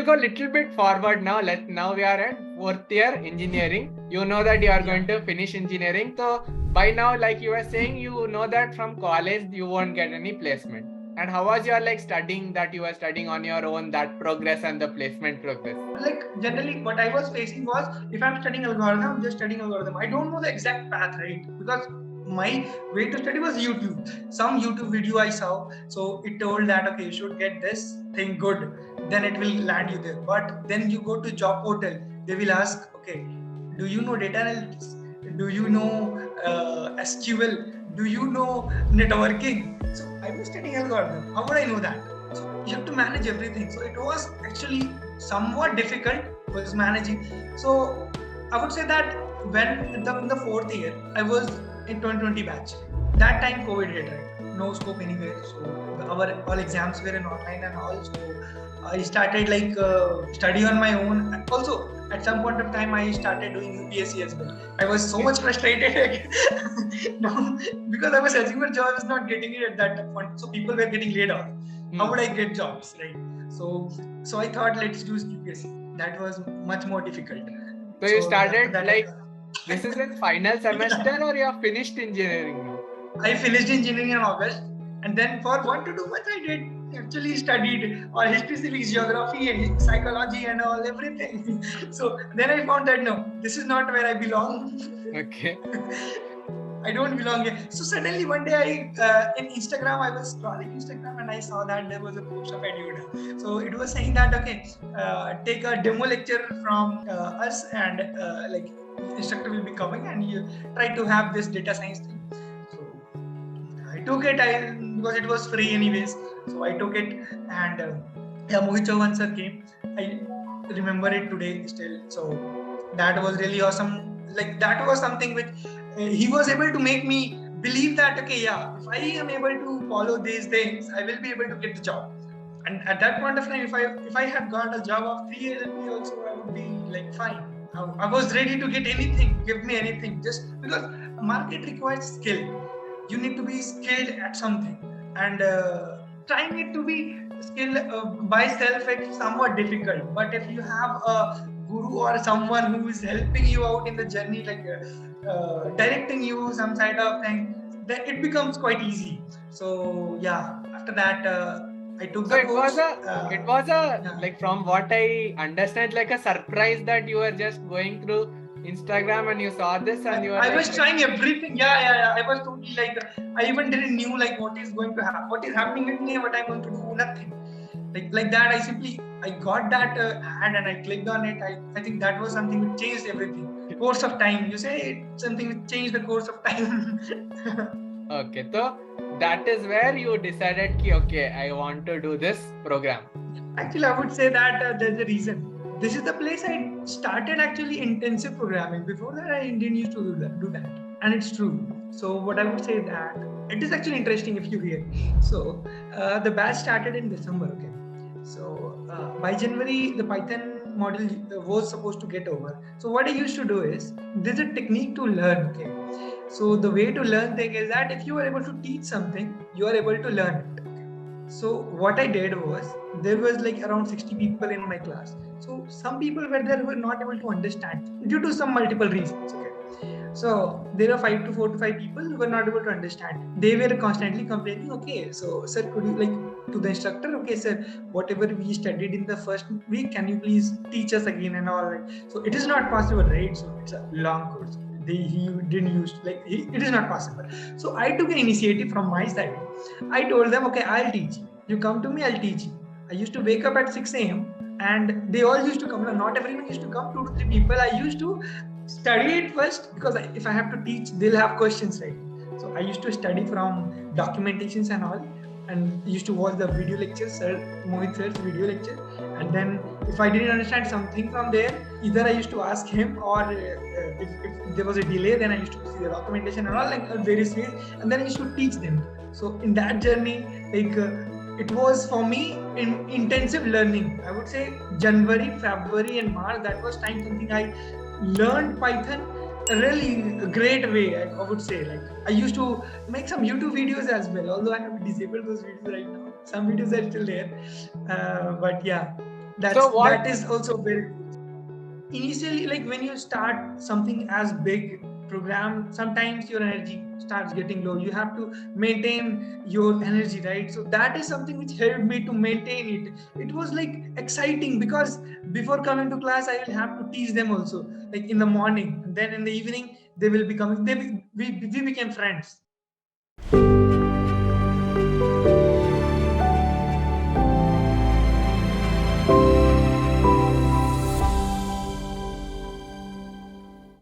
will go a little bit forward now. Now we are at 4th year engineering. You know that you are going to finish engineering. So by now, like you were saying, you know that from college you won't get any placement. And how was your studying that you were studying on your own, that progress and the placement progress? Like generally what I was facing was, if I'm studying algorithm, I'm just studying algorithm. I don't know the exact path, right? Because my way to study was YouTube. Some YouTube video I saw, so it told that okay, you should get this thing good, then it will land you there. But then you go to job portal, they will ask, okay, do you know data analytics? Do you know SQL? Do you know networking? So I was studying algorithm. How would I know that? So you have to manage everything. So it was actually somewhat difficult was managing. So I would say that when in the 4th year, I was in 2020 batch. That time COVID hit, right? No scope anywhere. So our all exams were in online and all. So I started study on my own. And also at some point of time I started doing UPSC as well. I was so much frustrated no, because I was searching for job, I was not getting it at that point. So people were getting laid off. How would I get jobs, right? So I thought let's do UPSC. That was much more difficult. So you started this is in final semester or you have finished engineering now? I finished engineering in August, and then for 1 to 2 months I did actually studied all history, civics, geography, and psychology and all everything. So then I found that no, this is not where I belong. Okay. I don't belong here. So suddenly one day in Instagram, I was scrolling Instagram and I saw that there was a post of EdYoda. So it was saying that, okay, take a demo lecture from us and instructor will be coming and you try to have this data science thing. So I took it because it was free anyways. So I took it and Mohit Chauhan sir came. I remember it today still. So that was really awesome. Like that was something which he was able to make me believe that okay, yeah, if I am able to follow these things, I will be able to get the job. And at that point of time, if I had got a job of 3 years also, I would be like fine. I was ready to get anything, give me anything, just because market requires skill. You need to be skilled at something, and trying it to be skilled by self it's somewhat difficult. But if you have a guru or someone who is helping you out in the journey, directing you some side of thing, then it becomes quite easy. So yeah, after that I took the course. It was like from what I understand, like a surprise that you were just going through Instagram and you saw this and you were I was trying everything. Yeah. I was totally I even didn't knew what is going to happen, what is happening with me, what I'm going to do, nothing. Like that, I got that ad and I clicked on it. I think that was something which changed everything. Course of time. You say something which changed the course of time. Okay, so that is where you decided okay, I want to do this program. Actually, I would say that there's a reason. This is the place I started actually intensive programming. Before that, I didn't used to do that. And it's true. So what I would say that it is actually interesting if you hear. So the batch started in December. Okay. So by January, the Python model was supposed to get over. So what I used to do is, there's a technique to learn. Okay. So the way to learn thing is that if you are able to teach something, you are able to learn it. So what I did was, there was around 60 people in my class. So some people were there who were not able to understand due to some multiple reasons. Okay. So there are 4 to 5 people who were not able to understand. They were constantly complaining, okay, so sir, could you to the instructor, okay sir, whatever we studied in the first week, can you please teach us again and all that. So it is not possible, right? So it's a long course. He didn't use it is not possible. So I took an initiative from my side. I told them, okay, I'll teach you. You come to me, I'll teach you. I used to wake up at 6 a.m. and they all used to come. Not everyone used to come, 2 to 3 people. I used to study it first because if I have to teach, they'll have questions, right? So I used to study from documentations and all, and used to watch the video lectures, Mohit sir's video lecture. And then if I didn't understand something from there, either I used to ask him, or if there was a delay, then I used to see the documentation and all, various ways, and then I used to teach them. So in that journey, it was for me in intensive learning. I would say January, February and March, that was time something I learned Python a really great way. I would say I used to make some YouTube videos as well, although I have disabled those videos right now. Some videos are still there, but yeah, That is also very initially, like when you start something as big program, sometimes your energy starts getting low. You have to maintain your energy, right? So that is something which helped me to maintain it was like exciting, because before coming to class I will have to teach them also, like in the morning, and then in the evening they will become we became friends.